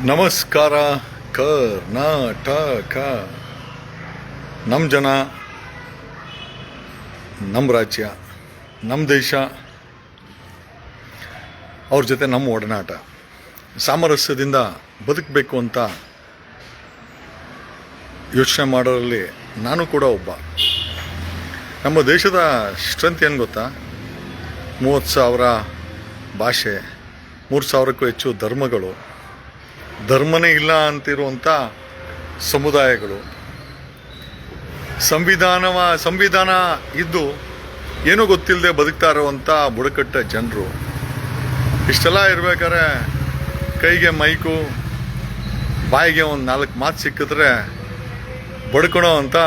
ನಮಸ್ಕಾರ ಕರ್ನಾಟಕ. ನಮ್ಮ ಜನ, ನಮ್ಮ ರಾಜ್ಯ, ನಮ್ಮ ದೇಶ, ಅವ್ರ ಜೊತೆ ನಮ್ಮ ಒಡನಾಟ, ಸಾಮರಸ್ಯದಿಂದ ಬದುಕಬೇಕು ಅಂತ ಯೋಚನೆ ಮಾಡೋರಲ್ಲಿ ನಾನು ಕೂಡ ಒಬ್ಬ. ನಮ್ಮ ದೇಶದ ಸ್ಟ್ರೆಂತ್ ಏನು ಗೊತ್ತಾ? 30,000 ಭಾಷೆ, 3,000ಕ್ಕೂ ಹೆಚ್ಚು ಧರ್ಮಗಳು, ಧರ್ಮನೇ ಇಲ್ಲ ಅಂತಿರುವಂಥ ಸಮುದಾಯಗಳು, ಸಂವಿಧಾನ ಇದ್ದು ಏನೂ ಗೊತ್ತಿಲ್ಲದೆ ಬದುಕ್ತಾ ಇರುವಂಥ ಬುಡಕಟ್ಟ ಜನರು. ಇಷ್ಟೆಲ್ಲ ಇರ್ಬೇಕಾದ್ರೆ ಕೈಗೆ ಮೈಕು, ಬಾಯಿಗೆ ಒಂದು 4 ಮಾತು ಸಿಕ್ಕಿದ್ರೆ ಬಡ್ಕೊಳೋ ಅಂಥ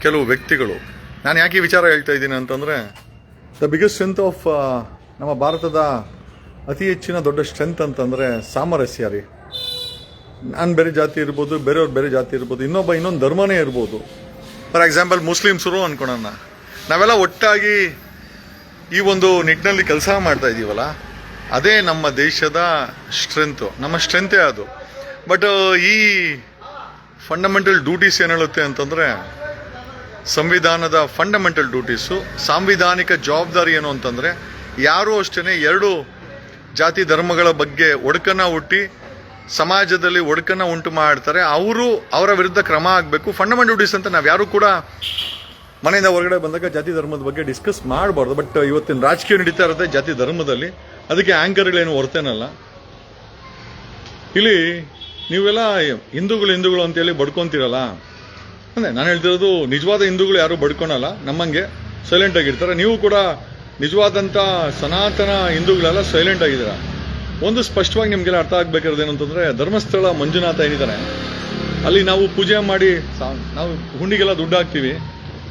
ಕೆಲವು ವ್ಯಕ್ತಿಗಳು. ನಾನು ಯಾಕೆ ಈ ವಿಚಾರ ಹೇಳ್ತಾ ಇದ್ದೀನಿ ಅಂತಂದರೆ, ದ ಬಿಗ್ಗೆಸ್ಟ್ ಸ್ಟ್ರೆಂತ್ ಆಫ್ ನಮ್ಮ ಭಾರತದ ಅತಿ ಹೆಚ್ಚಿನ ದೊಡ್ಡ ಸ್ಟ್ರೆಂತ್ ಅಂತಂದರೆ ಸಾಮರಸ್ಯ ರೀ. ನಾನು ಬೇರೆ ಜಾತಿ ಇರ್ಬೋದು, ಬೇರೆಯವ್ರು ಬೇರೆ ಜಾತಿ ಇರ್ಬೋದು, ಇನ್ನೊಂದು ಧರ್ಮನೇ ಇರ್ಬೋದು. ಫಾರ್ ಎಕ್ಸಾಂಪಲ್ ಮುಸ್ಲಿಮ್ಸರು ಅಂದ್ಕೊಳೋಣ, ನಾವೆಲ್ಲ ಒಟ್ಟಾಗಿ ಈ ಒಂದು ನಿಟ್ಟಿನಲ್ಲಿ ಕೆಲಸ ಮಾಡ್ತಾ ಇದ್ದೀವಲ್ಲ, ಅದೇ ನಮ್ಮ ದೇಶದ ಸ್ಟ್ರೆಂತು, ನಮ್ಮ ಸ್ಟ್ರೆಂತೇ ಅದು. ಬಟ್ ಈ ಫಂಡಮೆಂಟಲ್ ಡ್ಯೂಟೀಸ್ ಏನು ಹೇಳುತ್ತೆ ಅಂತಂದರೆ, ಸಂವಿಧಾನದ ಫಂಡಮೆಂಟಲ್ ಡ್ಯೂಟೀಸು, ಸಾಂವಿಧಾನಿಕ ಜವಾಬ್ದಾರಿ ಏನು ಅಂತಂದರೆ, ಯಾರೂ ಅಷ್ಟೇ ಎರಡು ಜಾತಿ ಧರ್ಮಗಳ ಬಗ್ಗೆ ಒಡಕನ್ನ ಹುಟ್ಟಿ ಸಮಾಜದಲ್ಲಿ ಒಡಕನ್ನ ಉಂಟು ಮಾಡ್ತಾರೆ, ಅವರ ವಿರುದ್ಧ ಕ್ರಮ ಆಗಬೇಕು. ಫಂಡಮೆಂಟಲ್ ಡ್ಯೂಟೀಸ್ ಅಂತ ನಾವು ಯಾರು ಕೂಡ ಮನೆಯಿಂದ ಹೊರಗಡೆ ಬಂದಾಗ ಜಾತಿ ಧರ್ಮದ ಬಗ್ಗೆ ಡಿಸ್ಕಸ್ ಮಾಡಬಾರ್ದು. ಬಟ್ ಇವತ್ತಿನ ರಾಜಕೀಯ ನಡೀತಾ ಇರುತ್ತೆ ಜಾತಿ ಧರ್ಮದಲ್ಲಿ, ಅದಕ್ಕೆ ಆ್ಯಂಕರ್ಗಳೇನು ಹೊರ್ತೇನಲ್ಲ. ಇಲ್ಲಿ ನೀವೆಲ್ಲ ಹಿಂದೂಗಳು ಅಂತೇಳಿ ಬಡ್ಕೊಂತೀರಲ್ಲ, ಅಂದರೆ ನಾನು ಹೇಳ್ತಿರೋದು ನಿಜವಾದ ಹಿಂದೂಗಳು ಯಾರು ಬಡ್ಕೊಳಲ್ಲ, ನಮ್ಮಂಗೆ ಸೈಲೆಂಟ್ ಆಗಿರ್ತಾರೆ. ನೀವು ಕೂಡ ನಿಜವಾದಂಥ ಸನಾತನ ಹಿಂದೂಗಳೆಲ್ಲ ಸೈಲೆಂಟ್ ಆಗಿದ್ದೀರಾ. ಒಂದು ಸ್ಪಷ್ಟವಾಗಿ ನಿಮಗೆಲ್ಲ ಅರ್ಥ ಆಗ್ಬೇಕಾದ್ರೆ ಏನಂತಂದರೆ, ಧರ್ಮಸ್ಥಳ ಮಂಜುನಾಥ ಏನಿದ್ದಾರೆ ಅಲ್ಲಿ ನಾವು ಪೂಜೆ ಮಾಡಿ ನಾವು ಹುಂಡಿಗೆಲ್ಲ ದುಡ್ಡು ಹಾಕ್ತೀವಿ.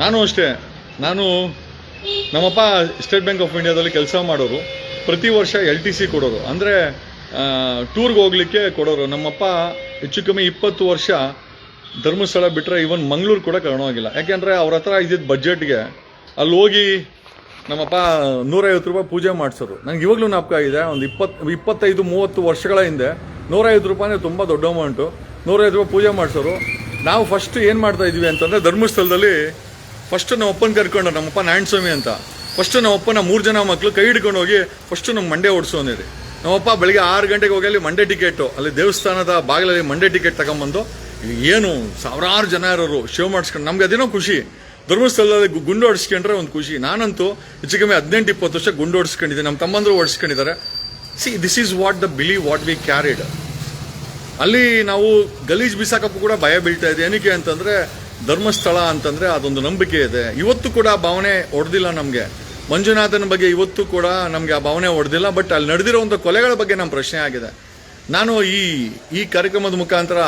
ನಾನು ಅಷ್ಟೇ, ನಮ್ಮಪ್ಪ ಸ್ಟೇಟ್ ಬ್ಯಾಂಕ್ ಆಫ್ ಇಂಡಿಯಾದಲ್ಲಿ ಕೆಲಸ ಮಾಡೋರು, ಪ್ರತಿ ವರ್ಷ LTC ಕೊಡೋರು, ಅಂದರೆ ಟೂರ್ಗೆ ಹೋಗ್ಲಿಕ್ಕೆ ಕೊಡೋರು. ನಮ್ಮಪ್ಪ ಹೆಚ್ಚು ಕಮ್ಮಿ 20 ವರ್ಷ ಧರ್ಮಸ್ಥಳ ಬಿಟ್ಟರೆ ಇವನ್ ಮಂಗಳೂರು ಕೂಡ ಕರ್ಣೋಗಿಲ್ಲ. ಯಾಕೆಂದರೆ ಅವ್ರ ಹತ್ರ ಇದ್ದಿದ್ದ ಬಡ್ಜೆಟ್ಗೆ ಅಲ್ಲಿ ಹೋಗಿ ನಮ್ಮಪ್ಪ 150 ರೂಪಾಯಿ ಪೂಜೆ ಮಾಡಿಸೋರು. ನನಗೆ ಇವಾಗಲೂ ಜ್ಞಾಪಕ ಆಗಿದೆ, ಒಂದು 25-30 ವರ್ಷಗಳ ಹಿಂದೆ 150 ರೂಪಾಯಿ ತುಂಬ ದೊಡ್ಡ ಅಮೌಂಟು. 150 ರೂಪಾಯಿ ಪೂಜೆ ಮಾಡಿಸೋರು. ನಾವು ಫಸ್ಟ್ ಏನು ಮಾಡ್ತಾ ಇದ್ವಿ ಅಂತಂದರೆ, ಧರ್ಮಸ್ಥಳದಲ್ಲಿ ಫಸ್ಟ್ ನಮ್ಮ ಅಪ್ಪನ ಕರ್ಕೊಂಡು, ನಮ್ಮಪ್ಪ ನಾರಾಯಣಸ್ವಾಮಿ ಅಂತ, ಫಸ್ಟ್ ನಮ್ಮಪ್ಪನ 3 ಜನ ಮಕ್ಕಳು ಕೈ ಹಿಡ್ಕೊಂಡು ಹೋಗಿ ಫಸ್ಟು ನಮ್ಮ ಮಂಡ್ಯ ಓಡಿಸೋನಿರಿ. ನಮ್ಮಪ್ಪ ಬೆಳಿಗ್ಗೆ 6 ಗಂಟೆಗೆ ಹೋಗಿ ಅಲ್ಲಿ ಮಂಡ್ಯ ಟಿಕೆಟು, ಅಲ್ಲಿ ದೇವಸ್ಥಾನದ ಬಾಗಿಲಲ್ಲಿ ಮಂಡ್ಯ ಟಿಕೆಟ್ ತಗೊಂಬಂದು, ಏನು ಸಾವಿರಾರು ಜನ ಇರೋರು ಶೋ ಮಾಡಿಸ್ಕೊಂಡು, ನಮ್ಗೆ ಅದೇನೋ ಖುಷಿ. ಧರ್ಮಸ್ಥಳದಲ್ಲಿ ಗುಂಡು ಹೊಡಿಸ್ಕೊಂಡ್ರೆ ಒಂದು ಖುಷಿ. ನಾನಂತೂ ಹೆಚ್ಚು ಕಮ್ಮಿ 18-20 ವರ್ಷ ಗುಂಡು ಹೊಡಿಸ್ಕೊಂಡಿದ್ದೆ, ನಮ್ಮ ತಮ್ಮಂದರು ಹೊಡಿಸ್ಕೊಂಡಿದ್ದಾರೆ. This is what the believe what we carried. ಅಲ್ಲಿ ನಾವು ಗಲೀಜ್ ಬಿಸಾಕಕ್ಕೂ ಕೂಡ ಭಯ ಬೀಳ್ತಾ ಇದೆ. ಏನಕ್ಕೆ ಅಂತಂದರೆ, ಧರ್ಮಸ್ಥಳ ಅಂತಂದರೆ ಅದೊಂದು ನಂಬಿಕೆ ಇದೆ. ಇವತ್ತು ಕೂಡ ಭಾವನೆ ಹೊಡೆದಿಲ್ಲ ನಮಗೆ. ಮಂಜುನಾಥನ ಬಗ್ಗೆ ಇವತ್ತು ಕೂಡ ನಮಗೆ ಆ ಭಾವನೆ ಹೊಡೆದಿಲ್ಲ. ಬಟ್ ಅಲ್ಲಿ ನಡೆದಿರೋವಂಥ ಕೊಲೆಗಳ ಬಗ್ಗೆ ನಮ್ಮ ಪ್ರಶ್ನೆ ಆಗಿದೆ. ನಾನು ಈ ಕಾರ್ಯಕ್ರಮದ ಮುಖಾಂತರ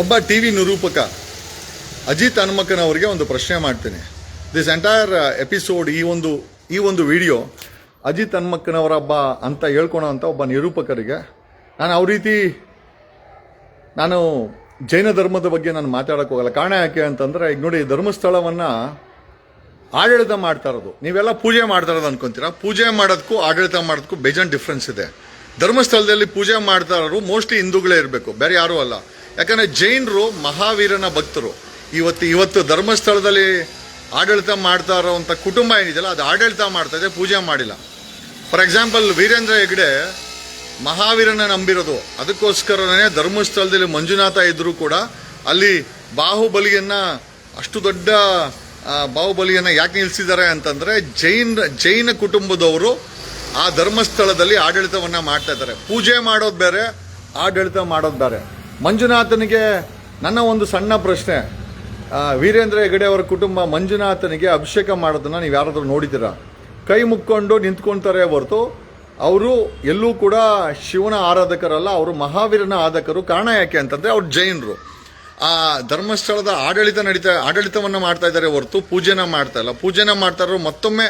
ಒಬ್ಬ TV ನಿರೂಪಕ ಅಜಿತ್ ಹನುಮಕ್ಕನವರಿಗೆ ಒಂದು ಪ್ರಶ್ನೆ ಮಾಡ್ತೀನಿ. ದಿಸ್ ಎಂಟೈರ್ ಎಪಿಸೋಡ್, ಈ ಒಂದು ವಿಡಿಯೋ ಅಜಿತ್ ಹನುಮಕ್ಕನವರ ಹಬ್ಬ ಅಂತ ಹೇಳ್ಕೊಳೋ ಅಂತ ಒಬ್ಬ ನಿರೂಪಕರಿಗೆ ನಾನು ಜೈನ ಧರ್ಮದ ಬಗ್ಗೆ ನಾನು ಮಾತಾಡೋಕೆ ಹೋಗಲ್ಲ. ಕಾರಣ ಯಾಕೆ ಅಂತಂದರೆ, ಈಗ ನೋಡಿ, ಧರ್ಮಸ್ಥಳವನ್ನು ಆಡಳಿತ ಮಾಡ್ತಾ ಇರೋದು, ನೀವೆಲ್ಲ ಪೂಜೆ ಮಾಡ್ತಾ ಇರೋದು ಅನ್ಕೊಂತೀರಾ. ಪೂಜೆ ಮಾಡೋದಕ್ಕೂ ಆಡಳಿತ ಮಾಡೋದಕ್ಕೂ ಬೇಜಾನ್ ಡಿಫ್ರೆನ್ಸ್ ಇದೆ. ಧರ್ಮಸ್ಥಳದಲ್ಲಿ ಪೂಜೆ ಮಾಡ್ತಾ ಇರೋರು ಮೋಸ್ಟ್ಲಿ ಹಿಂದೂಗಳೇ ಇರಬೇಕು, ಬೇರೆ ಯಾರೂ ಅಲ್ಲ. ಯಾಕಂದರೆ ಜೈನರು ಮಹಾವೀರನ ಭಕ್ತರು. ಇವತ್ತು ಧರ್ಮಸ್ಥಳದಲ್ಲಿ ಆಡಳಿತ ಮಾಡ್ತಾ ಇರೋವಂಥ ಕುಟುಂಬ ಏನಿದೆಯಲ್ಲ, ಅದು ಆಡಳಿತ ಮಾಡ್ತಾ ಇದೆ, ಪೂಜೆ ಮಾಡಿಲ್ಲ. ಫಾರ್ ಎಕ್ಸಾಂಪಲ್ ವೀರೇಂದ್ರ ಹೆಗ್ಡೆ ಮಹಾವೀರನ ನಂಬಿರೋದು, ಅದಕ್ಕೋಸ್ಕರನೇ ಧರ್ಮಸ್ಥಳದಲ್ಲಿ ಮಂಜುನಾಥ ಇದ್ದರೂ ಕೂಡ ಅಲ್ಲಿ ಅಷ್ಟು ದೊಡ್ಡ ಬಾಹುಬಲಿಯನ್ನು ಯಾಕೆ ನಿಲ್ಲಿಸಿದ್ದಾರೆ ಅಂತಂದರೆ, ಜೈನ ಕುಟುಂಬದವರು ಆ ಧರ್ಮಸ್ಥಳದಲ್ಲಿ ಆಡಳಿತವನ್ನು ಮಾಡ್ತಾ ಇದ್ದಾರೆ. ಪೂಜೆ ಮಾಡೋದು ಬೇರೆ, ಆಡಳಿತ ಮಾಡೋದು ಬೇರೆ. ಮಂಜುನಾಥನಿಗೆ ನನ್ನ ಒಂದು ಸಣ್ಣ ಪ್ರಶ್ನೆ, ವೀರೇಂದ್ರ ಹೆಗಡೆ ಅವರ ಕುಟುಂಬ ಮಂಜುನಾಥನಿಗೆ ಅಭಿಷೇಕ ಮಾಡೋದನ್ನು ನೀವು ಯಾರಾದರೂ ನೋಡಿದ್ದೀರಾ? ಕೈ ಮುಕ್ಕೊಂಡು ನಿಂತ್ಕೊಳ್ತಾರೆ ಹೊರತು ಅವರು ಎಲ್ಲೂ ಕೂಡ ಶಿವನ ಆರಾಧಕರಲ್ಲ, ಅವರು ಮಹಾವೀರನ ಆರಾಧಕರು. ಕಾರಣ ಯಾಕೆ ಅಂತಂದರೆ, ಅವ್ರು ಜೈನರು. ಆ ಧರ್ಮಸ್ಥಳದ ಆಡಳಿತವನ್ನು ಮಾಡ್ತಾ ಇದ್ದಾರೆ ಹೊರತು ಪೂಜೆನ ಮಾಡ್ತಾ ಇಲ್ಲ. ಪೂಜೆನ ಮಾಡ್ತಾ ಇರೋ ಮತ್ತೊಮ್ಮೆ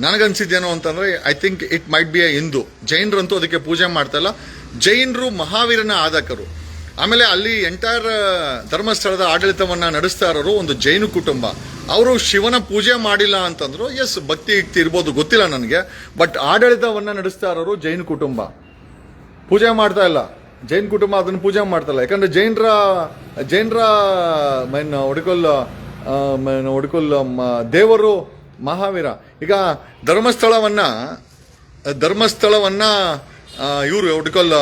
ನನಗನ್ಸಿದ್ದೇನು ಅಂತಂದರೆ, I think it might be a Hindu. ಜೈನರಂತೂ ಅದಕ್ಕೆ ಪೂಜೆ ಮಾಡ್ತಾ ಇಲ್ಲ. ಜೈನರು ಮಹಾವೀರನ ಆರಾಧಕರು. ಆಮೇಲೆ ಅಲ್ಲಿ ಎಂಟೈರ್ ಧರ್ಮಸ್ಥಳದ ಆಡಳಿತವನ್ನು ನಡೆಸ್ತಾ ಇರೋರು ಒಂದು ಜೈನ ಕುಟುಂಬ. ಅವರು ಶಿವನ ಪೂಜೆ ಮಾಡಿಲ್ಲ ಅಂತಂದ್ರು, ಎಸ್, ಭಕ್ತಿ ಯುಕ್ತಿ ಇರ್ಬೋದು, ಗೊತ್ತಿಲ್ಲ ನನಗೆ. ಬಟ್ ಆಡಳಿತವನ್ನು ನಡೆಸ್ತಾ ಇರೋರು ಜೈನ ಕುಟುಂಬ. ಪೂಜೆ ಮಾಡ್ತಾ ಇಲ್ಲ. ಜೈನ್ ಕುಟುಂಬ ಅದನ್ನು ಪೂಜೆ ಮಾಡ್ತಲ್ಲ. ಯಾಕಂದ್ರೆ ಜೈನರ ಒಡ್ಕೊಲ್ ದೇವರು ಮಹಾವೀರ. ಈಗ ಧರ್ಮಸ್ಥಳವನ್ನ ಇವರು ಒಡ್ಕೊಲ್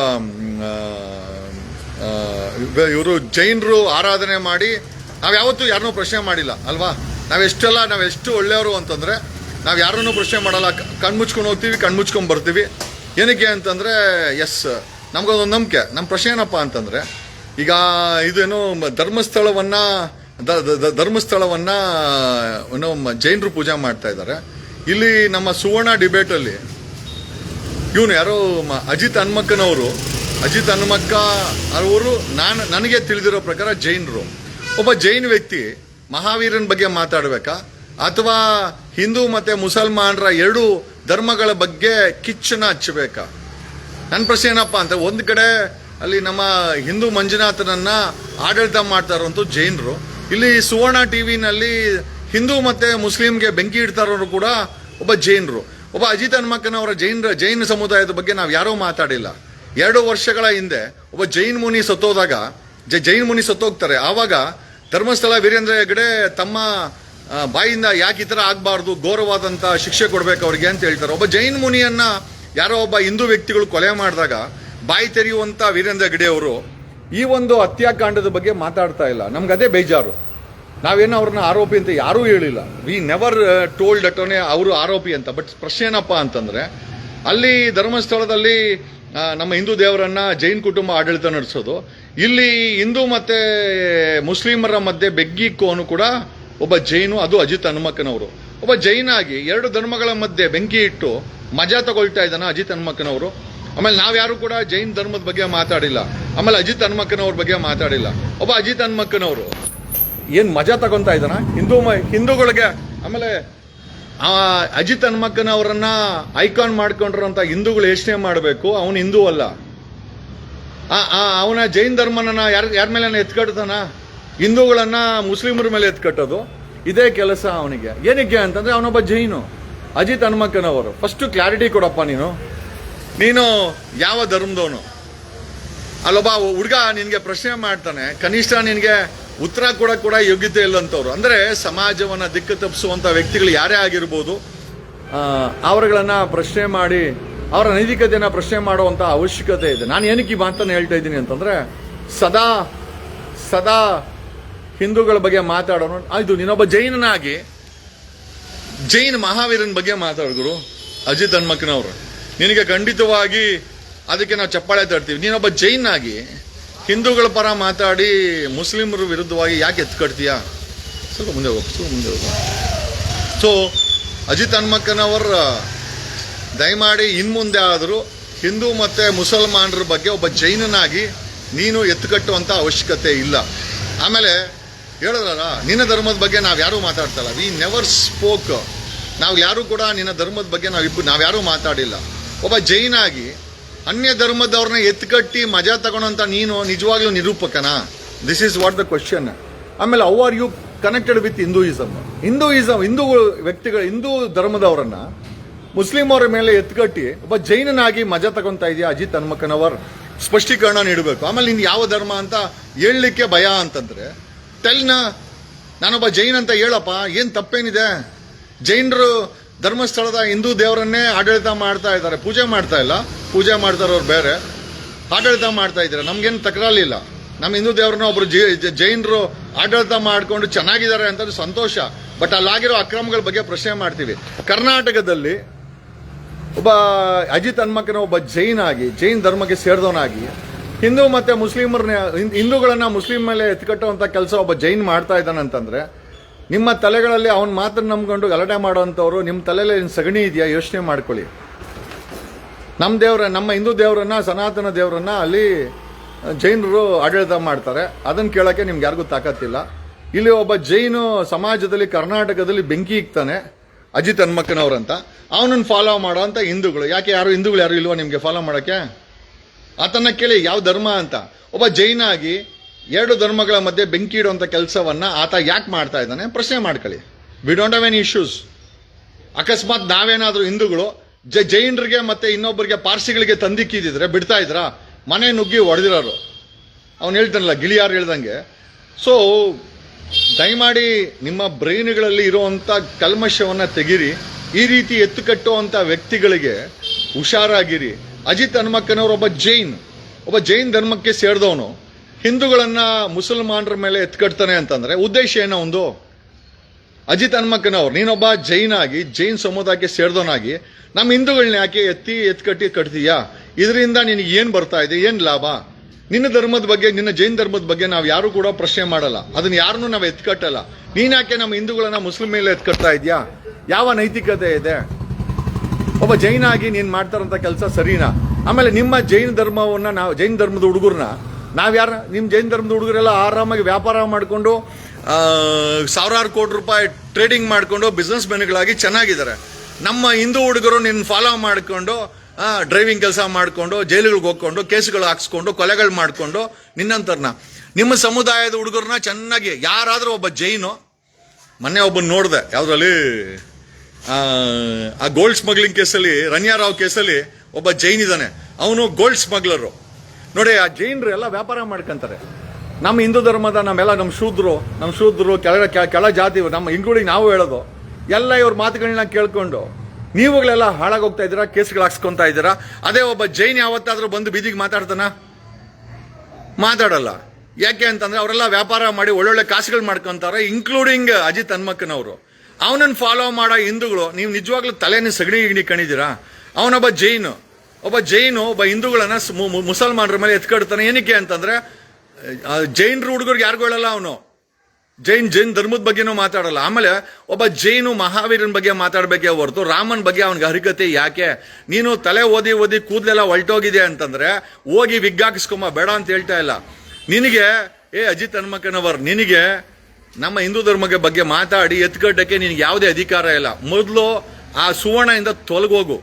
ಇವರು ಜೈನರು ಆರಾಧನೆ ಮಾಡಿ ನಾವು ಯಾವತ್ತೂ ಯಾರನ್ನೂ ಪ್ರಶ್ನೆ ಮಾಡಿಲ್ಲ ಅಲ್ವಾ. ನಾವೆಷ್ಟು ಒಳ್ಳೆಯವರು ಅಂತಂದ್ರೆ ನಾವು ಯಾರನ್ನೂ ಪ್ರಶ್ನೆ ಮಾಡಲ್ಲ. ಕಣ್ಮುಚ್ಕೊಂಡು ಹೋಗ್ತೀವಿ, ಕಣ್ಮುಚ್ಕೊಂಡ್ ಬರ್ತೀವಿ. ಏನಕ್ಕೆ ಅಂತಂದ್ರೆ ನಮ್ಗೊಂದೊಂದು ನಂಬಿಕೆ. ನಮ್ಮ ಪ್ರಶ್ನೆ ಏನಪ್ಪ ಅಂತಂದ್ರೆ, ಈಗ ಇದೇನು ಧರ್ಮಸ್ಥಳವನ್ನ ಏನೋ ಜೈನರು ಪೂಜೆ ಮಾಡ್ತಾ ಇದ್ದಾರೆ. ಇಲ್ಲಿ ನಮ್ಮ ಸುವರ್ಣ ಡಿಬೇಟ್ ಅಲ್ಲಿ ಇವನು ಯಾರೋ ಅಜಿತ್ ಹನುಮಕ್ಕ ಅವರು ನನಗೆ ತಿಳಿದಿರೋ ಪ್ರಕಾರ ಜೈನರು. ಒಬ್ಬ ಜೈನ್ ವ್ಯಕ್ತಿ ಮಹಾವೀರನ ಬಗ್ಗೆ ಮಾತಾಡ್ಬೇಕಾ ಅಥವಾ ಹಿಂದೂ ಮತ್ತೆ ಮುಸಲ್ಮಾನರ ಎರಡು ಧರ್ಮಗಳ ಬಗ್ಗೆ ಕಿಚ್ಚನ್ನ ಹಚ್ಚಬೇಕಾ? ನನ್ನ ಪ್ರಶ್ನೆ ಏನಪ್ಪಾ ಅಂತ, ಒಂದ್ ಕಡೆ ಅಲ್ಲಿ ನಮ್ಮ ಹಿಂದೂ ಮಂಜುನಾಥನನ್ನ ಆಡಳಿತ ಮಾಡ್ತಾ ಇರುವಂತ ಜೈನರು, ಇಲ್ಲಿ ಸುವರ್ಣ ಟಿವಿನಲ್ಲಿ ಹಿಂದೂ ಮತ್ತೆ ಮುಸ್ಲಿಂಗೆ ಬೆಂಕಿ ಇಡ್ತಾ ಇರೋರು ಕೂಡ ಒಬ್ಬ ಜೈನರು. ಒಬ್ಬ ಅಜಿತ್ ಹನುಮಕ್ಕನವರ ಜೈನ ಸಮುದಾಯದ ಬಗ್ಗೆ ನಾವು ಯಾರೂ ಮಾತಾಡಿಲ್ಲ. 2 ವರ್ಷಗಳ ಹಿಂದೆ ಒಬ್ಬ ಜೈನ್ ಮುನಿ ಸತ್ತೋಗ್ತಾರೆ. ಆವಾಗ ಧರ್ಮಸ್ಥಳ ವೀರೇಂದ್ರ ಹೆಗ್ಗಡೆ ತಮ್ಮ ಬಾಯಿಂದ ಯಾಕೆ ಈ ತರ ಆಗ್ಬಾರ್ದು, ಘೋರವಾದಂತ ಶಿಕ್ಷೆ ಕೊಡ್ಬೇಕು ಅವ್ರಿಗೆ ಅಂತ ಹೇಳ್ತಾರೆ. ಒಬ್ಬ ಜೈನ್ ಮುನಿಯನ್ನ ಯಾರೋ ಒಬ್ಬ ಹಿಂದೂ ವ್ಯಕ್ತಿಗಳು ಕೊಲೆ ಮಾಡಿದಾಗ ಬಾಯಿ ತೆರೆಯುವಂತ ವೀರೇಂದ್ರ ಹೆಗ್ಗಡೆ ಅವರು ಈ ಒಂದು ಹತ್ಯಾಕಾಂಡದ ಬಗ್ಗೆ ಮಾತಾಡ್ತಾ ಇಲ್ಲ. ನಮ್ಗೆ ಅದೇ ಬೇಜಾರು. ನಾವೇನೋ ಅವ್ರನ್ನ ಆರೋಪಿ ಅಂತ ಯಾರೂ ಹೇಳಿಲ್ಲ. ವಿ ನೆವರ್ ಟೋಲ್ಡ್ ಅಟೋನೆ ಅವರು ಆರೋಪಿ ಅಂತ. ಬಟ್ ಪ್ರಶ್ನೆ ಏನಪ್ಪಾ ಅಂತಂದ್ರೆ, ಅಲ್ಲಿ ಧರ್ಮಸ್ಥಳದಲ್ಲಿ ನಮ್ಮ ಹಿಂದೂ ದೇವರನ್ನ ಜೈನ್ ಕುಟುಂಬ ಆಡಳಿತ ನಡೆಸೋದು, ಇಲ್ಲಿ ಹಿಂದೂ ಮತ್ತೆ ಮುಸ್ಲಿಮರ ಮಧ್ಯೆ ಬೆಗ್ಗಿಕ್ಕೋನು ಕೂಡ ಒಬ್ಬ ಜೈನು, ಅದು ಅಜಿತ್ ಹನುಮಕ್ಕನವರು. ಒಬ್ಬ ಜೈನ್ ಆಗಿ 2 ಧರ್ಮಗಳ ಮಧ್ಯೆ ಬೆಂಕಿ ಇಟ್ಟು ಮಜಾ ತಗೊಳ್ತಾ ಇದ್ದಾನ ಅಜಿತ್ ಹನುಮಕ್ಕನವರು. ಆಮೇಲೆ ನಾವ್ಯಾರು ಕೂಡ ಜೈನ್ ಧರ್ಮದ ಬಗ್ಗೆ ಮಾತಾಡಿಲ್ಲ. ಆಮೇಲೆ ಅಜಿತ್ ಹನುಮಕ್ಕನವ್ರ ಬಗ್ಗೆ ಮಾತಾಡಿಲ್ಲ. ಒಬ್ಬ ಅಜಿತ್ ಹನುಮಕ್ಕನವರು ಏನ್ ಮಜಾ ತಗೊಂತಾ ಇದ್ದಾನ ಹಿಂದೂಗಳಿಗೆ? ಆಮೇಲೆ ಅಜಿತ್ ಹನುಮಕ್ಕನವರನ್ನ ಐಕಾನ್ ಮಾಡ್ಕೊಂಡಿರೋಂತ ಹಿಂದೂಗಳು ಯೋಚನೆ ಮಾಡಬೇಕು, ಅವನು ಹಿಂದೂ ಅಲ್ಲ. ಅವನ ಜೈನ್ ಧರ್ಮನ ಯಾರ ಮೇಲೆ ಎತ್ಕಟ್ತಾನ? ಹಿಂದೂಗಳನ್ನ ಮುಸ್ಲಿಮರ ಮೇಲೆ ಎತ್ಕಟ್ಟೋದು ಇದೇ ಕೆಲಸ ಅವನಿಗೆ. ಏನಕ್ಕೆ ಅಂತಂದ್ರೆ ಅವನೊಬ್ಬ ಜೈನು ಅಜಿತ್ ಹನುಮಕ್ಕನವರು. ಫಸ್ಟ್ ಕ್ಲಾರಿಟಿ ಕೊಡಪ್ಪ. ನೀನು ಯಾವ ಧರ್ಮದವನು? ಅಲ್ಲೊಬ್ಬ ಹುಡುಗ ನಿನ್ಗೆ ಪ್ರಶ್ನೆ ಮಾಡ್ತಾನೆ, ಕನಿಷ್ಠ ನಿನ್ಗೆ ಉತ್ತರ ಕೊಡಕ್ ಕೂಡ ಯೋಗ್ಯತೆ ಇಲ್ಲಂತವ್ರು. ಅಂದ್ರೆ ಸಮಾಜವನ್ನ ದಿಕ್ಕು ತಪ್ಪಿಸುವಂತ ವ್ಯಕ್ತಿಗಳು ಯಾರೇ ಆಗಿರ್ಬೋದು, ಅವರುಗಳನ್ನ ಪ್ರಶ್ನೆ ಮಾಡಿ ಅವರ ನೈತಿಕತೆಯನ್ನ ಪ್ರಶ್ನೆ ಮಾಡುವಂತ ಅವಶ್ಯಕತೆ ಇದೆ. ನಾನು ಏನಕ್ಕೆ ಈ ಮಾತನ್ನು ಹೇಳ್ತಾ ಇದ್ದೀನಿ ಅಂತಂದ್ರೆ, ಸದಾ ಹಿಂದೂಗಳ ಬಗ್ಗೆ ಮಾತಾಡೋನು ಆಯ್ತು. ನೀನೊಬ್ಬ ಜೈನನಾಗಿ ಜೈನ್ ಮಹಾವೀರನ ಬಗ್ಗೆ ಮಾತಾಡಿದ್ರು ಅಜಿತ್ ಹನುಮಕ್ಕನವರು, ನಿನಗೆ ಖಂಡಿತವಾಗಿ ಅದಕ್ಕೆ ನಾವು ಚಪ್ಪಾಳೆ ತರ್ತೀವಿ. ನೀನೊಬ್ಬ ಜೈನ್ ಆಗಿ ಹಿಂದೂಗಳ ಪರ ಮಾತಾಡಿ ಮುಸ್ಲಿಮರ ವಿರುದ್ಧವಾಗಿ ಯಾಕೆ ಎತ್ಕಡ್ತೀಯಾ? ಸ್ವಲ್ಪ ಮುಂದೆ ಹೋಗು. ಸೊ ಅಜಿತ್ ಹನುಮಕ್ಕನವರ ದಯಮಾಡಿ ಇನ್ಮುಂದೆ ಆದರೂ ಹಿಂದೂ ಮತ್ತೆ ಮುಸಲ್ಮಾನರ ಬಗ್ಗೆ ಒಬ್ಬ ಜೈನನಾಗಿ ನೀನು ಎತ್ತುಕಟ್ಟುವಂತ ಅವಶ್ಯಕತೆ ಇಲ್ಲ. ಆಮೇಲೆ ಹೇಳಿದ್ರಲ್ಲ, ನಿನ್ನ ಧರ್ಮದ ಬಗ್ಗೆ ನಾವು ಯಾರೂ ಮಾತಾಡ್ತಲ್ಲ. We never spoke. ನಾವು ಯಾರು ಕೂಡ ನಿನ್ನ ಧರ್ಮದ ಬಗ್ಗೆ ನಾವ್ಯಾರೂ ಮಾತಾಡಿಲ್ಲ. ಒಬ್ಬ ಜೈನ್ ಆಗಿ ಅನ್ಯ ಧರ್ಮದವ್ರನ್ನ ಎತ್ಕಟ್ಟಿ ಮಜಾ ತಗೊಳಂತ ನೀನು ನಿಜವಾಗ್ಲೂ ನಿರೂಪಕನಾ? This is what the question. ಆಮೇಲೆ how are you connected with Hindu ವ್ಯಕ್ತಿಗಳು, ಹಿಂದೂ ಧರ್ಮದವರನ್ನ ಮುಸ್ಲಿಂ ಅವರ ಮೇಲೆ ಎತ್ಕಟ್ಟಿ ಒಬ್ಬ ಜೈನನಾಗಿ ಮಜಾ ತಗೊಂತಾ ಇದೆಯಾ ಅಜಿತ್ ಹನುಮಕ್ಕನವರ್? ಸ್ಪಷ್ಟೀಕರಣ ನೀಡಬೇಕು. ಆಮೇಲೆ ನಿನ್ ಯಾವ ಧರ್ಮ ಅಂತ ಹೇಳಲಿಕ್ಕೆ ಭಯ ಅಂತಂದ್ರೆ ನಾನೊಬ್ಬ ಜೈನ್ ಅಂತ ಹೇಳಪ್ಪ, ಏನ್ ತಪ್ಪೇನಿದೆ? ಜೈನರು ಧರ್ಮಸ್ಥಳದ ಹಿಂದೂ ದೇವರನ್ನೇ ಆಡಳಿತ ಮಾಡ್ತಾ ಇದ್ದಾರೆ, ಪೂಜೆ ಮಾಡ್ತಾ ಇಲ್ಲ. ಪೂಜೆ ಮಾಡ್ತಾ ಇರೋರು ಬೇರೆ, ಆಡಳಿತ ಮಾಡ್ತಾ ಇದ್ದಾರೆ. ನಮ್ಗೇನು ತಕರಾಲಿಲ್ಲ. ನಮ್ಮ ಹಿಂದೂ ದೇವರನ್ನ ಒಬ್ರು ಜೈನರು ಆಡಳಿತ ಮಾಡ್ಕೊಂಡು ಚೆನ್ನಾಗಿದ್ದಾರೆ ಅಂತ ಸಂತೋಷ. ಬಟ್ ಅಲ್ಲಾಗಿರೋ ಅಕ್ರಮಗಳ ಬಗ್ಗೆ ಪ್ರಶ್ನೆ ಮಾಡ್ತೀವಿ. ಕರ್ನಾಟಕದಲ್ಲಿ ಒಬ್ಬ ಅಜಿತ್ ಹನುಮಕ್ಕನ ಒಬ್ಬ ಜೈನ್ ಧರ್ಮಕ್ಕೆ ಸೇರಿದವನಾಗಿ ಹಿಂದೂ ಮತ್ತೆ ಹಿಂದೂಗಳನ್ನ ಮುಸ್ಲಿಂ ಮೇಲೆ ಎತ್ಕಟ್ಟುವಂತ ಕೆಲಸ ಒಬ್ಬ ಜೈನ್ ಮಾಡ್ತಾ ಇದ್ದಾನಂತಂದ್ರೆ, ನಿಮ್ಮ ತಲೆಗಳಲ್ಲಿ ಅವನ ಮಾತನ್ನು ನಂಬ್ಕೊಂಡು ಗಲಾಟೆ ಮಾಡುವಂಥವ್ರು, ನಿಮ್ಮ ತಲೆಯಲ್ಲಿ ಸಗಣಿ ಇದೆಯಾ? ಯೋಚನೆ ಮಾಡ್ಕೊಳ್ಳಿ. ನಮ್ಮ ಹಿಂದೂ ದೇವರನ್ನ, ಸನಾತನ ದೇವರನ್ನ ಅಲ್ಲಿ ಜೈನರು ಆಡಳಿತ ಮಾಡ್ತಾರೆ. ಅದನ್ನ ಕೇಳಕ್ಕೆ ನಿಮ್ಗೆ ಯಾರಿಗೂ ತಾಕತ್ತಿಲ್ಲ. ಇಲ್ಲಿ ಒಬ್ಬ ಜೈನು ಸಮಾಜದಲ್ಲಿ ಕರ್ನಾಟಕದಲ್ಲಿ ಬೆಂಕಿ ಇಕ್ತಾನೆ ಅಜಿತ್ ಹನುಮಕ್ಕನವ್ರಂತ. ಅವನನ್ನು ಫಾಲೋ ಮಾಡೋ ಅಂತ ಹಿಂದೂಗಳು ಯಾಕೆ? ಹಿಂದೂಗಳು ಯಾರು ಇಲ್ವಾ ನಿಮ್ಗೆ ಫಾಲೋ ಮಾಡಕ್ಕೆ? ಆತನ್ನ ಕೇಳಿ ಯಾವ ಧರ್ಮ ಅಂತ. ಒಬ್ಬ ಜೈನ್ ಆಗಿ 2 ಧರ್ಮಗಳ ಮಧ್ಯೆ ಬೆಂಕಿ ಇಡುವಂತ ಕೆಲಸವನ್ನ ಆತ ಯಾಕೆ ಮಾಡ್ತಾ ಇದ್ದಾನೆ? ಪ್ರಶ್ನೆ ಮಾಡ್ಕೊಳ್ಳಿ. We don't have any issues. ಅಕಸ್ಮಾತ್ ನಾವೇನಾದ್ರೂ ಹಿಂದೂಗಳು ಜೈನರಿಗೆ ಮತ್ತೆ ಇನ್ನೊಬ್ಬರಿಗೆ ಪಾರ್ಸಿಗಳಿಗೆ ತಂದಿಕ್ಕಿದ್ರೆ ಬಿಡ್ತಾ ಇದ್ರಾ? ಮನೆ ನುಗ್ಗಿ ಹೊಡೆದಿರೋರು. ಅವನು ಹೇಳ್ತಾನಲ್ಲ, ಗಿಳಿಯಾರು ಹೇಳ್ದಂಗೆ. ಸೊ ದಯಮಾಡಿ ನಿಮ್ಮ ಬ್ರೈನ್ಗಳಲ್ಲಿ ಇರುವಂಥ ಕಲ್ಮಶವನ್ನು ತೆಗೀರಿ. ಈ ರೀತಿ ಎತ್ತು ಕಟ್ಟುವಂಥ ವ್ಯಕ್ತಿಗಳಿಗೆ ಹುಷಾರಾಗಿರಿ. ಅಜಿತ್ ಹನುಮಕ್ಕನವರು ಒಬ್ಬ ಜೈನ್ ಧರ್ಮಕ್ಕೆ ಸೇರಿದವನು ಹಿಂದೂಗಳನ್ನ ಮುಸಲ್ಮಾನರ ಮೇಲೆ ಎತ್ಕಟ್ತಾನೆ ಅಂತಂದ್ರೆ ಉದ್ದೇಶ ಏನೋ ಒಂದು. ಅಜಿತ್ ಹನುಮಕ್ಕನವ್ರು, ನೀನೊಬ್ಬ ಜೈನ್ ಸಮುದಾಯಕ್ಕೆ ಸೇರಿದವನಾಗಿ ನಮ್ಮ ಹಿಂದೂಗಳನ್ನ ಯಾಕೆ ಎತ್ಕಟ್ಟಿ ಕಟ್ತೀಯಾ? ಇದರಿಂದ ನಿನಗೆ ಏನು ಬರ್ತಾ ಇದೆ, ಏನು ಲಾಭ? ನಿನ್ನ ಧರ್ಮದ ಬಗ್ಗೆ, ನಿನ್ನ ಜೈನ್ ಧರ್ಮದ ಬಗ್ಗೆ ನಾವು ಯಾರು ಕೂಡ ಪ್ರಶ್ನೆ ಮಾಡಲ್ಲ, ಅದನ್ನ ಯಾರನ್ನೂ ನಾವು ಎತ್ಕಟ್ಟಲ್ಲ. ನೀನ್ಯಾಕೆ ನಮ್ಮ ಹಿಂದೂಗಳನ್ನ ಮುಸ್ಲಿಂ ಮೇಲೆ ಎತ್ಕಟ್ತಾ ಇದೆಯಾ? ಯಾವ ನೈತಿಕತೆ ಇದೆ? ಒಬ್ಬ ಜೈನ್ ಆಗಿ ನೀನು ಮಾಡ್ತಾರಂತ ಕೆಲಸ ಸರಿನಾ? ಆಮೇಲೆ ನಿಮ್ಮ ಜೈನ್ ಧರ್ಮದ ಹುಡುಗರನ್ನ ನಿಮ್ಮ ಜೈನ್ ಧರ್ಮದ ಹುಡುಗರೆಲ್ಲ ಆರಾಮಾಗಿ ವ್ಯಾಪಾರ ಮಾಡಿಕೊಂಡು ಸಾವಿರಾರು ಕೋಟಿ ರೂಪಾಯಿ ಟ್ರೇಡಿಂಗ್ ಮಾಡಿಕೊಂಡು ಬಿಸ್ನೆಸ್ ಮೆನ್ಗಳಾಗಿ ಚೆನ್ನಾಗಿದ್ದಾರೆ. ನಮ್ಮ ಹಿಂದೂ ಹುಡುಗರು ನಿನ್ನ ಫಾಲೋ ಮಾಡಿಕೊಂಡು ಡ್ರೈವಿಂಗ್ ಕೆಲಸ ಮಾಡಿಕೊಂಡು ಜೈಲುಗಳಿಗೆ ಹೋಗ್ಕೊಂಡು ಕೇಸುಗಳು ಹಾಕ್ಸ್ಕೊಂಡು ಕೊಲೆಗಳು ಮಾಡಿಕೊಂಡು ನಿನ್ನಂತರ್ನ ನಿಮ್ಮ ಸಮುದಾಯದ ಹುಡುಗರನ್ನ ಚೆನ್ನಾಗಿ ಯಾರಾದರೂ ಒಬ್ಬ ಜೈನು, ಮೊನ್ನೆ ಒಬ್ಬನ ನೋಡಿದೆ ಯಾವುದ್ರಲ್ಲಿ, ಆ ಗೋಲ್ಡ್ ಸ್ಮಗ್ಲಿಂಗ್ ಕೇಸಲ್ಲಿ, ರಂಜಾರಾವ್ ಕೇಸಲ್ಲಿ ಒಬ್ಬ ಜೈನ್ ಇದ್ದಾನೆ, ಅವನು ಗೋಲ್ಡ್ ಸ್ಮಗ್ಲರು. ನೋಡಿ, ಆ ಜೈನರು ಎಲ್ಲ ವ್ಯಾಪಾರ ಮಾಡ್ಕೊಂತಾರೆ. ನಮ್ಮ ಹಿಂದೂ ಧರ್ಮದ ನಮ್ಮ ಶೂದ್ರರು ಕೆಳ ಜಾತಿ, ನಮ್ಮ ಹಿಂಗುಳಿಗೆ ನಾವು ಹೇಳೋದು ಎಲ್ಲ ಇವ್ರ ಮಾತುಗಳನ್ನ ಕೇಳ್ಕೊಂಡು ನೀವುಗಳೆಲ್ಲ ಹಾಳಾಗೋಗ್ತಾ ಇದ್ದೀರಾ, ಕೇಸ್ಗಳು ಹಾಕ್ಸ್ಕೊಂತ ಇದ್ದೀರಾ. ಅದೇ ಒಬ್ಬ ಜೈನ್ ಯಾವತ್ತಾದ್ರೂ ಬಂದು ಬೀದಿಗೆ ಮಾತಾಡಲ್ಲ. ಯಾಕೆ ಅಂತಂದ್ರೆ ಅವರೆಲ್ಲ ವ್ಯಾಪಾರ ಮಾಡಿ ಒಳ್ಳೊಳ್ಳೆ ಕಾಸುಗಳು ಮಾಡ್ಕೊಂತಾರೆ, ಇನ್ಕ್ಲೂಡಿಂಗ್ ಅಜಿತ್ ಹನುಮಕ್ಕನವರು. ಅವನನ್ನು ಫಾಲೋ ಮಾಡೋ ಹಿಂದೂಗಳು ನೀವು ನಿಜವಾಗ್ಲೂ ತಲೆನ ಸಗಣಿ ಕಣಿದ್ದೀರಾ? ಅವನೊಬ್ಬ ಒಬ್ಬ ಹಿಂದೂಗಳನ್ನ ಮುಸಲ್ಮಾನರ ಮೇಲೆ ಎತ್ಕಡ್ತಾನೆ. ಏನಕ್ಕೆ ಅಂತಂದ್ರೆ ಜೈನ್ ಹುಡುಗರಿಗೆ ಯಾರಿಗೂ ಹೇಳಲ್ಲ ಅವನು. ಜೈನ್ ಧರ್ಮದ ಬಗ್ಗೆನೂ ಮಾತಾಡಲ್ಲ. ಆಮೇಲೆ ಒಬ್ಬ ಜೈನು ಮಹಾವೀರನ ಬಗ್ಗೆ ಮಾತಾಡ್ಬೇಕೇ ಹೊರತು ರಾಮನ್ ಬಗ್ಗೆ ಅವನಿಗೆ ಹರಿಕತೆ ಯಾಕೆ? ನೀನು ತಲೆ ಓದಿ ಕೂದಲೆಲ್ಲ ಹೊಲ್ಟೋಗಿದೆ ಅಂತಂದ್ರೆ ಹೋಗಿ ವಿಗ್ಗಾಕಿಸ್ಕೊಂಬ, ಬೇಡ ಅಂತ ಹೇಳ್ತಾ ಇಲ್ಲ. ನಿನಗೆ ಅಜಿತ್ ಹನುಮಕ್ಕನವರ್, ನಿನಗೆ ನಮ್ಮ ಹಿಂದೂ ಧರ್ಮದ ಬಗ್ಗೆ ಮಾತಾಡಿ ಎತ್ಕಟ್ಟಕ್ಕೆ ನಿನಗೆ ಯಾವುದೇ ಅಧಿಕಾರ ಇಲ್ಲ. ಮೊದಲು ಆ ಸುವರ್ಣದಿಂದ ತೊಲಗೋಗು.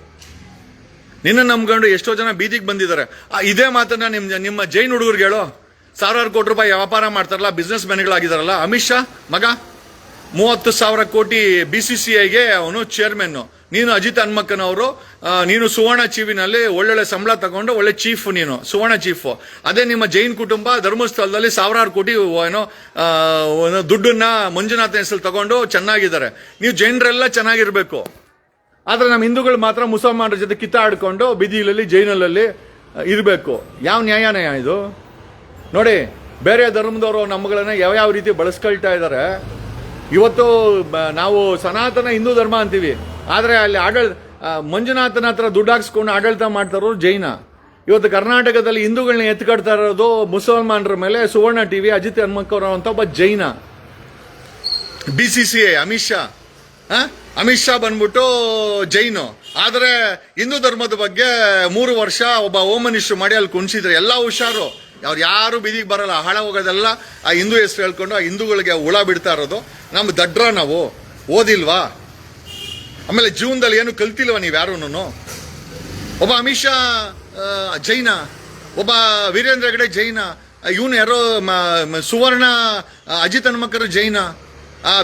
ನಿನ್ನ ನಂಬ್ಕೊಂಡು ಎಷ್ಟೋ ಜನ ಬೀದಿಗೆ ಬಂದಿದ್ದಾರೆ. ಇದೇ ಮಾತನ್ನ ನಿಮ್ಮ ಜೈನ್ ಹುಡುಗರಿಗೆ ಹೇಳೋ. ಸಾವಿರಾರು ಕೋಟಿ ರೂಪಾಯಿ ವ್ಯಾಪಾರ ಮಾಡ್ತಾರಲ್ಲ, ಬಿಸ್ನೆಸ್ ಮೆನ್ಗಳಾಗಿದ್ದಾರಲ್ಲ. ಅಮಿತ್ ಶಾ ಮಗ 30,000 ಕೋಟಿ BCCIಗೆ ಅವನು ಚೇರ್ಮನ್. ನೀನು ಅಜಿತ್ ಹನುಮಕ್ಕನವರು, ನೀನು ಸುವರ್ಣ ಚೀವಿನಲ್ಲಿ ಒಳ್ಳೊಳ್ಳೆ ಸಂಬಳ ತಗೊಂಡು ಒಳ್ಳೆ ಚೀಫ್, ನೀನು ಸುವರ್ಣ ಚೀಫ್. ಅದೇ ನಿಮ್ಮ ಜೈನ್ ಕುಟುಂಬ ಧರ್ಮಸ್ಥಳದಲ್ಲಿ ಸಾವಿರಾರು ಕೋಟಿ ದುಡ್ಡನ್ನ ಮಂಜುನಾಥ ಹೆಸರು ತಗೊಂಡು ಚೆನ್ನಾಗಿದ್ದಾರೆ. ನೀವು ಜೈನರೆಲ್ಲ ಚೆನ್ನಾಗಿರ್ಬೇಕು. ಆದ್ರೆ ನಮ್ಮ ಹಿಂದೂಗಳು ಮಾತ್ರ ಮುಸಲ್ಮಾನರ ಜೊತೆ ಕಿತ್ತಾಡ್ಕೊಂಡು ಬೀದಿಲಲ್ಲಿ ಜೈನಲ್ಲಲ್ಲಿ ಇರಬೇಕು. ಯಾವ ನ್ಯಾಯ ಇದು? ನೋಡಿ, ಬೇರೆ ಧರ್ಮದವರು ನಮ್ಮಗಳನ್ನ ಯಾವ ರೀತಿ ಬಳಸ್ಕೊಳ್ತಾ ಇದ್ದಾರೆ. ಇವತ್ತು ನಾವು ಸನಾತನ ಹಿಂದೂ ಧರ್ಮ ಅಂತೀವಿ, ಆದರೆ ಅಲ್ಲಿ ಮಂಜುನಾಥನ ಹತ್ರ ದುಡ್ಡು ಹಾಕ್ಸ್ಕೊಂಡು ಆಡಳಿತ ಮಾಡ್ತಾರೋ ಜೈನ. ಇವತ್ತು ಕರ್ನಾಟಕದಲ್ಲಿ ಹಿಂದೂಗಳನ್ನ ಎತ್ಕಡ್ತಾ ಇರೋದು ಮುಸಲ್ಮಾನರ ಮೇಲೆ ಸುವರ್ಣ ಟಿವಿ ಅಜಿತ್ ಹನುಮಕ್ಕನವರು ಅಂತ ಒಬ್ಬ ಜೈನ. BCCI ಅಮಿತ್ ಶಾ ಬಂದ್ಬಿಟ್ಟು ಜೈನು. ಆದರೆ ಹಿಂದೂ ಧರ್ಮದ ಬಗ್ಗೆ 3 ವರ್ಷ ಒಬ್ಬ ಹೋಮ್ ಮಿನಿಸ್ಟರ್ ಮಾಡಿ ಅಲ್ಲಿ ಕುಣಿಸಿದ್ರೆ ಎಲ್ಲ ಹುಷಾರು. ಅವ್ರು ಯಾರು ಬೀದಿಗೆ ಬರಲ್ಲ. ಹಾಳ ಹೋಗೋದೆಲ್ಲ ಆ ಹಿಂದೂ ಹೆಸರು ಹೇಳ್ಕೊಂಡು ಆ ಹಿಂದೂಗಳಿಗೆ ಹುಳ ಬಿಡ್ತಾ ಇರೋದು. ನಮ್ಮ ದಡ್ರ ನಾವು ಓದಿಲ್ವಾ? ಆಮೇಲೆ ಜೀವನದಲ್ಲಿ ಏನು ಕಲ್ತಿಲ್ವಾ ನೀವು ಯಾರೂನು? ಒಬ್ಬ ಅಮಿತ್ ಶಾ ಜೈನ, ಒಬ್ಬ ವೀರೇಂದ್ರ ಹೆಗಡೆ ಜೈನ, ಇವನು ಯಾರೋ ಸುವರ್ಣ ಅಜಿತ್ ಹನುಮಕ್ಕರು ಜೈನ,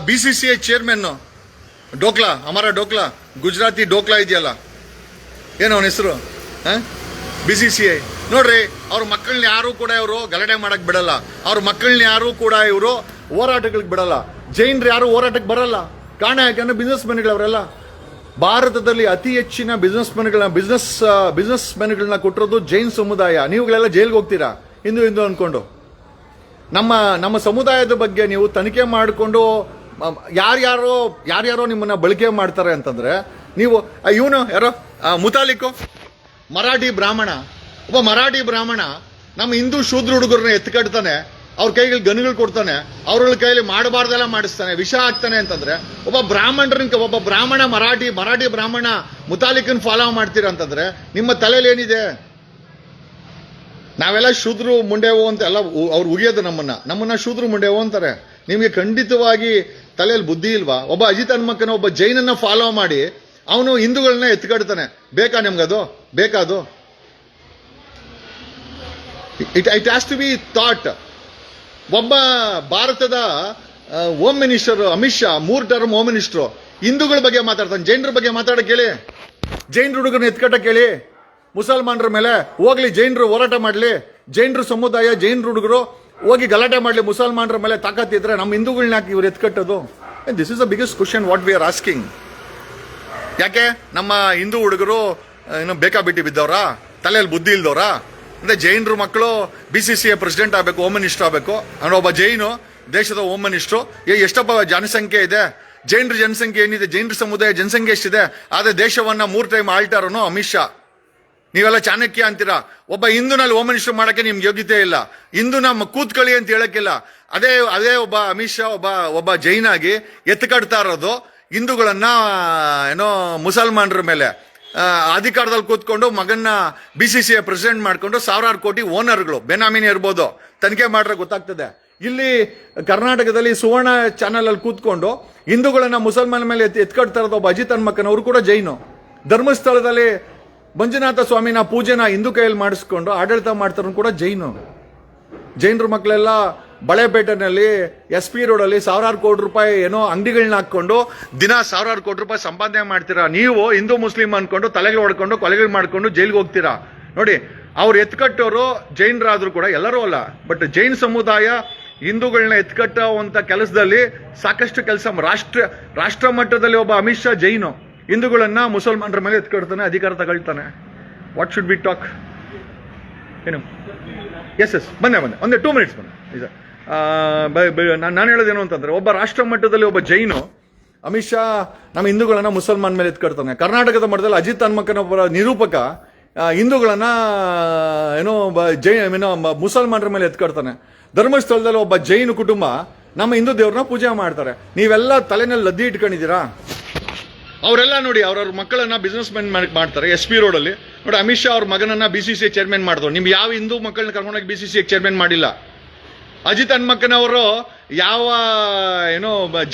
BCCI ಚೇರ್ಮನ್ ಅಮರ ಡೋಕ್ಲಾ, ಗುಜರಾತಿ ಡೋಕ್ಲಾ ಇದೆಯಲ್ಲ, ಏನು ಅವನ ಹೆಸರು? BCCI. ನೋಡ್ರಿ, ಅವ್ರ ಮಕ್ಕಳನ್ನ ಯಾರು ಕೂಡ ಇವರು ಗಲಾಟೆ ಮಾಡಕ್ ಬಿಡಲ್ಲ. ಅವ್ರ ಮಕ್ಕಳನ್ನ ಯಾರು ಕೂಡ ಇವರು ಹೋರಾಟಗಳಿಗೆ ಬಿಡಲ್ಲ. ಜೈನರು ಯಾರು ಹೋರಾಟಕ್ಕೆ ಬರಲ್ಲ. ಕಾರಣ ಯಾಕಂದ್ರೆ ಬಿಸ್ನೆಸ್ ಮೆನ್ಗಳವರೆಲ್ಲ. ಭಾರತದಲ್ಲಿ ಅತಿ ಹೆಚ್ಚಿನ ಬಿಸ್ನೆಸ್ ಮೆನ್ಗಳನ್ನ ಕೊಟ್ಟಿರೋದು ಜೈನ್ ಸಮುದಾಯ. ನೀವುಗಳೆಲ್ಲ ಜೈಲ್ಗೆ ಹೋಗ್ತೀರಾ ಹಿಂದೂ ಅನ್ಕೊಂಡು. ನಮ್ಮ ಸಮುದಾಯದ ಬಗ್ಗೆ ನೀವು ತನಿಖೆ ಮಾಡಿಕೊಂಡು ಯಾರ್ಯಾರೋ ನಿಮ್ಮನ್ನ ಬಳಕೆ ಮಾಡ್ತಾರೆ ಅಂತಂದ್ರೆ ನೀವು ಇವನು ಯಾರೋ ಮುತಾಲಿಕು ಮರಾಠಿ ಬ್ರಾಹ್ಮಣ, ಒಬ್ಬ ಮರಾಠಿ ಬ್ರಾಹ್ಮಣ ನಮ್ಮ ಹಿಂದೂ ಶೂದ್ರ ಹುಡುಗರನ್ನ ಎತ್ಕಡ್ತಾನೆ, ಅವ್ರ ಕೈಗೆ ಗನ್ಗಳು ಕೊಡ್ತಾನೆ, ಅವ್ರ ಕೈಲಿ ಮಾಡಬಾರ್ದೆಲ್ಲ ಮಾಡಿಸ್ತಾನೆ, ವಿಷ ಹಾಕ್ತಾನೆ ಅಂತಂದ್ರೆ ಒಬ್ಬ ಬ್ರಾಹ್ಮಣ ಮರಾಠಿ ಬ್ರಾಹ್ಮಣ ಮುತಾಲಿಕನ್ ಫಾಲೋ ಮಾಡ್ತೀರಾ ಅಂತಂದ್ರೆ ನಿಮ್ಮ ತಲೆಯಲ್ಲಿ ಏನಿದೆ? ನಾವೆಲ್ಲ ಶೂದ್ರು ಮುಂಡೆವು ಅಂತ ಎಲ್ಲ ಅವ್ರು ಉಗಿಯೋದು ನಮ್ಮನ್ನ ಶೂದ್ರು ಮುಂಡೆವು ಅಂತಾರೆ. ನಿಮಗೆ ಖಂಡಿತವಾಗಿ ತಲೆಯಲ್ಲಿ ಬುದ್ಧಿ ಇಲ್ವಾ? ಒಬ್ಬ ಅಜಿತ್ ಹನುಮಕ್ಕನ ಒಬ್ಬ ಜೈನನ್ನ ಫಾಲೋ ಮಾಡಿ ಅವನು ಹಿಂದೂಗಳನ್ನ ಎತ್ಕಡ್ತಾನೆ. ಬೇಕಾ ನಿಮ್ಗದು? ಬೇಕಾದು? It has to be thought. ಒಬ್ಬ ಭಾರತದ home minister Amit Shah 3 term home minister ಹಿಂದೂಗಳ ಬಗ್ಗೆ ಮಾತಾಡ್ತಾನೆ. ಜೈನರ ಬಗ್ಗೆ ಮಾತಾಡಕ್ಕೆ ಹೇಳಿ, ಜೈನ್ ಹುಡುಗರನ್ನ ಎತ್ಕಟ್ಟಕ್ಕೆ ಹೇಳಿ. ಮುಸಲ್ಮಾನರ ಮೇಲೆ ಹೋಗ್ಲಿ, ಜೈನರು ಹೋರಾಟ ಮಾಡಲಿ, ಜೈನರು ಸಮುದಾಯ, ಜೈನರು ಹುಡುಗರು ಹೋಗಿ ಗಲಾಟೆ ಮಾಡಲಿ, ಮುಸಲ್ಮಾನರ ಮೇಲೆ ತಾಕತ್ತಿದ್ರೆ ನಮ್ಮ ಹಿಂದೂಗಳನ್ನ ಯಾಕೆ ಇವ್ರು ಎತ್ಕಟ್ಟೋದು? This is the biggest question what we are asking. ಯಾಕೆ ನಮ್ಮ ಹಿಂದೂ ಹುಡುಗರು ಏನೋ ಬೇಕಾಬಿಟ್ಟಿ ಬಿದ್ದವ್ರಾ, ತಲೆಯಲ್ಲಿ ಬುದ್ಧಿ ಇಲ್ದವ್ರಾ? ಅಂದ್ರೆ ಜೈನರು ಮಕ್ಕಳು BCCI ಪ್ರೆಸಿಡೆಂಟ್ ಆಗಬೇಕು, ಹೋಮ್ ಮಿನಿಸ್ಟರ್ ಆಗಬೇಕು ಅಂದ್ರೆ ಒಬ್ಬ ಜೈನು ದೇಶದ ಹೋಮ್ ಮಿನಿಸ್ಟ್ರು. ಎಷ್ಟಪ್ಪ ಜನಸಂಖ್ಯೆ ಇದೆ, ಜೈನರ ಜನಸಂಖ್ಯೆ ಏನಿದೆ, ಜೈನರ ಸಮುದಾಯ ಜನಸಂಖ್ಯೆ ಎಷ್ಟಿದೆ? ಆದ್ರೆ ದೇಶವನ್ನ 3 ಟೈಮ್ ಆಳ್ತಾರನು ಅಮಿತ್ ಶಾ. ನೀವೆಲ್ಲ ಚಾಣಕ್ಯ ಅಂತೀರಾ. ಒಬ್ಬ ಹಿಂದೂನಲ್ಲಿ ಹೋಮ್ ಮಿನಿಸ್ಟರ್ ಮಾಡಕ್ಕೆ ನಿಮ್ಗೆ ಯೋಗ್ಯತೆ ಇಲ್ಲ, ಹಿಂದೂನ ಕೂತ್ಕೊಳ್ಳಿ ಅಂತ ಹೇಳಕ್ಕಿಲ್ಲ. ಅದೇ ಒಬ್ಬ ಅಮಿತ್ ಶಾ ಒಬ್ಬ ಜೈನಾಗಿ ಎತ್ಕಡ್ತಾ ಇರೋದು ಹಿಂದೂಗಳನ್ನ ಏನೋ ಮುಸಲ್ಮಾನರ ಮೇಲೆ ಅಧಿಕಾರದಲ್ಲಿ ಕೂತ್ಕೊಂಡು ಮಗನ್ನ BCCI ಪ್ರೆಸಿಡೆಂಟ್ ಮಾಡ್ಕೊಂಡು ಸಾವಿರಾರು ಕೋಟಿ ಓನರ್ಗಳು ಬೆನಾಮಿನಿ ಇರ್ಬೋದು, ತನಿಖೆ ಮಾಡ್ರೆ ಗೊತ್ತಾಗ್ತದೆ. ಇಲ್ಲಿ ಕರ್ನಾಟಕದಲ್ಲಿ ಸುವರ್ಣ ಚಾನೆಲ್ ಅಲ್ಲಿ ಕೂತ್ಕೊಂಡು ಹಿಂದೂಗಳನ್ನ ಮುಸಲ್ಮಾನ ಮೇಲೆ ಎತ್ಕಡ್ತಾ ಇರೋದು ಒಬ್ಬ ಅಜಿತ್ ಹನುಮಕ್ಕನವರು ಕೂಡ ಜೈನು. ಧರ್ಮಸ್ಥಳದಲ್ಲಿ ಮಂಜುನಾಥ ಸ್ವಾಮಿನ ಪೂಜೆನ ಹಿಂದೂ ಕೈಯಲ್ಲಿ ಮಾಡಿಸ್ಕೊಂಡು ಆಡಳಿತ ಮಾಡ್ತಾರ ಕೂಡ ಜೈನು. ಜೈನರ ಮಕ್ಕಳೆಲ್ಲ ಬಳೆಪೇಟೆನಲ್ಲಿ SP ರೋಡಲ್ಲಿ ಸಾವಿರಾರು ಕೋಟಿ ರೂಪಾಯಿ ಏನೋ ಅಂಗಡಿಗಳನ್ನ ಹಾಕೊಂಡು ದಿನ ಸಾವಿರಾರು ಕೋಟಿ ರೂಪಾಯಿ ಸಂಪಾದನೆ ಮಾಡ್ತೀರಾ. ನೀವು ಹಿಂದೂ ಮುಸ್ಲಿಂ ಅನ್ಕೊಂಡು ತಲೆಗಳು ಹೊಡ್ಕೊಂಡು ಕೊಲೆಗಳು ಮಾಡ್ಕೊಂಡು ಜೈಲಿಗೆ ಹೋಗ್ತೀರಾ. ನೋಡಿ, ಅವ್ರು ಎತ್ಕಟ್ಟೋರು ಜೈನರಾದ್ರೂ ಕೂಡ, ಎಲ್ಲರೂ ಅಲ್ಲ, ಬಟ್ ಜೈನ್ ಸಮುದಾಯ ಹಿಂದೂಗಳನ್ನ ಎತ್ಕಟ್ಟುವಂತ ಕೆಲಸದಲ್ಲಿ ಸಾಕಷ್ಟು ಕೆಲಸ. ರಾಷ್ಟ್ರ ಮಟ್ಟದಲ್ಲಿ ಒಬ್ಬ ಅಮಿತ್ ಶಾ ಜೈನು ಹಿಂದೂಗಳನ್ನ ಮುಸಲ್ಮಾನರ ಮೇಲೆ ಎತ್ಕಡ್ತಾನೆ, ಅಧಿಕಾರ ತಗೊಳ್ತಾನೆ. What should be talk? ಏನು? ಎಸ್ ಬಂದೆ ಒಂದೇ 2 ಮಿನಿಟ್ಸ್ ಬಂದೆ. ನಾನು ಹೇಳೋದೇನು ಅಂತಂದ್ರೆ, ಒಬ್ಬ ರಾಷ್ಟ್ರ ಮಟ್ಟದಲ್ಲಿ ಒಬ್ಬ ಜೈನು ಅಮಿತ್ ಶಾ ನಮ್ಮ ಹಿಂದೂಗಳನ್ನ ಮುಸಲ್ಮಾನ ಮೇಲೆ ಎತ್ಕಡ್ತಾನೆ. ಕರ್ನಾಟಕದ ಮಟ್ಟದಲ್ಲಿ ಅಜಿತ್ ಹನುಮಕ್ಕನ ಒಬ್ಬ ನಿರೂಪಕ ಹಿಂದೂಗಳನ್ನ ಮುಸಲ್ಮಾನರ ಮೇಲೆ ಎತ್ಕಡ್ತಾನೆ. ಧರ್ಮಸ್ಥಳದಲ್ಲಿ ಒಬ್ಬ ಜೈನ ಕುಟುಂಬ ನಮ್ಮ ಹಿಂದೂ ದೇವ್ರನ್ನ ಪೂಜೆ ಮಾಡ್ತಾರೆ. ನೀವೆಲ್ಲ ತಲೆನಲ್ಲಿ ಲದ್ದಿ ಇಟ್ಕೊಂಡಿದ್ದೀರಾ? ಅವರೆಲ್ಲ ನೋಡಿ ಅವ್ರವ್ರ ಮಕ್ಕಳನ್ನ ಬಿಸ್ನೆಸ್ ಮ್ಯಾನ್ ಮಾಡ್ತಾರೆ. SP ರೋಡಲ್ಲಿ ನೋಡಿ, ಅಮಿತ್ ಶಾ ಅವ್ರ ಮಗನನ್ನ BCCI ಚೇರ್ಮನ್ ಮಾಡಿದ್ರು. ನಿಮ್ಗೆ ಯಾವ ಹಿಂದೂ ಮಕ್ಕಳನ್ನ ಕರ್ಕೊಂಡೋಗಿ BCCI ಚೇರ್ಮನ್ ಮಾಡಿಲ್ಲ. ಅಜಿತ್ ಹನುಮಕ್ಕನವರು ಯಾವ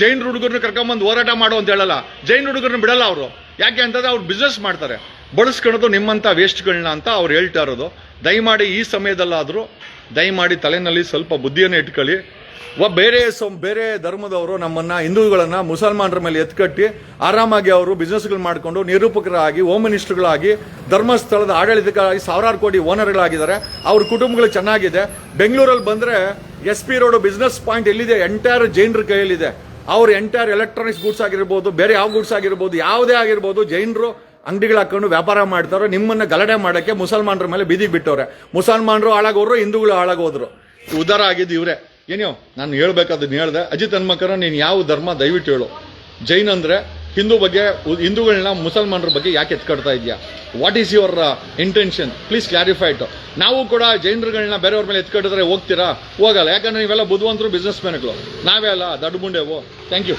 ಜೈನ್ ಹುಡುಗರನ್ನ ಕರ್ಕೊಂಬಂದು ಹೋರಾಟ ಮಾಡು ಅಂತ ಹೇಳಲ್ಲ, ಜೈನ್ ಹುಡುಗರನ್ನ ಬಿಡಲ್ಲ ಅವರು. ಯಾಕೆ ಅಂತಂದ್ರೆ ಅವ್ರು ಬಿಸ್ನೆಸ್ ಮಾಡ್ತಾರೆ, ಬಳಸ್ಕೊಳ್ಳೋದು ನಿಮ್ಮಂತ ವೇಸ್ಟ್ಗಳನ್ನ ಅಂತ ಅವ್ರು ಹೇಳ್ತಾ ಇರೋದು. ದಯಮಾಡಿ ಈ ಸಮಯದಲ್ಲಾದರೂ ದಯಮಾಡಿ ತಲೆನಲ್ಲಿ ಸ್ವಲ್ಪ ಬುದ್ಧಿಯನ್ನು ಇಟ್ಕೊಳ್ಳಿ. ಬೇರೆ ಧರ್ಮದವರು ನಮ್ಮನ್ನ ಹಿಂದೂಗಳನ್ನ ಮುಸಲ್ಮಾನರ ಮೇಲೆ ಎತ್ಕಟ್ಟಿ ಆರಾಮಾಗಿ ಅವರು ಬಿಸ್ನೆಸ್ಗಳು ಮಾಡಿಕೊಂಡು ನಿರೂಪಕರಾಗಿ, ಹೋಮ್ ಮಿನಿಸ್ಟರ್ಗಳಾಗಿ, ಧರ್ಮಸ್ಥಳದ ಆಡಳಿತಕ್ಕಾಗಿ ಸಾವಿರಾರು ಕೋಟಿ ಓನರ್ಗಳಾಗಿದ್ದಾರೆ. ಅವ್ರ ಕುಟುಂಬಗಳು ಚೆನ್ನಾಗಿದೆ. ಬೆಂಗಳೂರಲ್ಲಿ ಬಂದ್ರೆ SP ರೋಡ್ ಬಿಸ್ನೆಸ್ ಪಾಯಿಂಟ್ ಎಲ್ಲಿದೆ? ಎಂಟೈರ್ ಜೈನರ ಕೈಯಲ್ಲಿದೆ. ಅವ್ರ ಎಂಟೈರ್ ಎಲೆಕ್ಟ್ರಾನಿಕ್ಸ್ ಗೂಡ್ಸ್ ಆಗಿರ್ಬೋದು, ಬೇರೆ ಯಾವ ಗೂಡ್ಸ್ ಆಗಿರ್ಬೋದು, ಯಾವುದೇ ಆಗಿರ್ಬೋದು, ಜೈನರು ಅಂಗಡಿಗಳು ಹಾಕೊಂಡು ವ್ಯಾಪಾರ ಮಾಡ್ತಾರೋ. ನಿಮ್ಮನ್ನ ಗಲಾಟೆ ಮಾಡಕ್ಕೆ ಮುಸಲ್ಮಾನರ ಮೇಲೆ ಬೀದಿಗೆ ಬಿಟ್ಟವ್ರೆ. ಮುಸಲ್ಮಾನರು ಹಾಳಾಗೋರು, ಹಿಂದೂಗಳು ಹಾಳಾಗೋದ್ರು. ಉದಾರ ಆಗಿದ್ದು ಇವ್ರೆ. ಏನೋ ನಾನು ಹೇಳ್ಬೇಕಾದನ್ನ ಹೇಳ್ದೆ. ಅಜಿತ್ ಹನುಮಕ್ಕನ ನೀನು ಯಾವ ಧರ್ಮ ದಯವಿಟ್ಟು ಹೇಳು. ಜೈನ್ ಅಂದ್ರೆ ಹಿಂದೂಗಳನ್ನ ಮುಸಲ್ಮಾನರ ಬಗ್ಗೆ ಯಾಕೆ ಎತ್ಕಡ್ತಾ ಇದೆಯಾ? What is your intention? Please clarify it. ನಾವು ಕೂಡ ಜೈನರುಗಳನ್ನ ಬೇರೆಯವ್ರ ಮೇಲೆ ಎತ್ಕಟ್ಟಿದ್ರೆ ಹೋಗ್ತೀರಾ? ಹೋಗಲ್ಲ. ಯಾಕಂದ್ರೆ ನೀವೆಲ್ಲ ಬುದ್ಧಿವಂತರು, ಬಿಸ್ನೆಸ್ ಮ್ಯಾನ್ಗಳು. ನಾವೇ ಅಲ್ಲ ದಡ್ಡ ಮುಂಡೆವು. Thank you.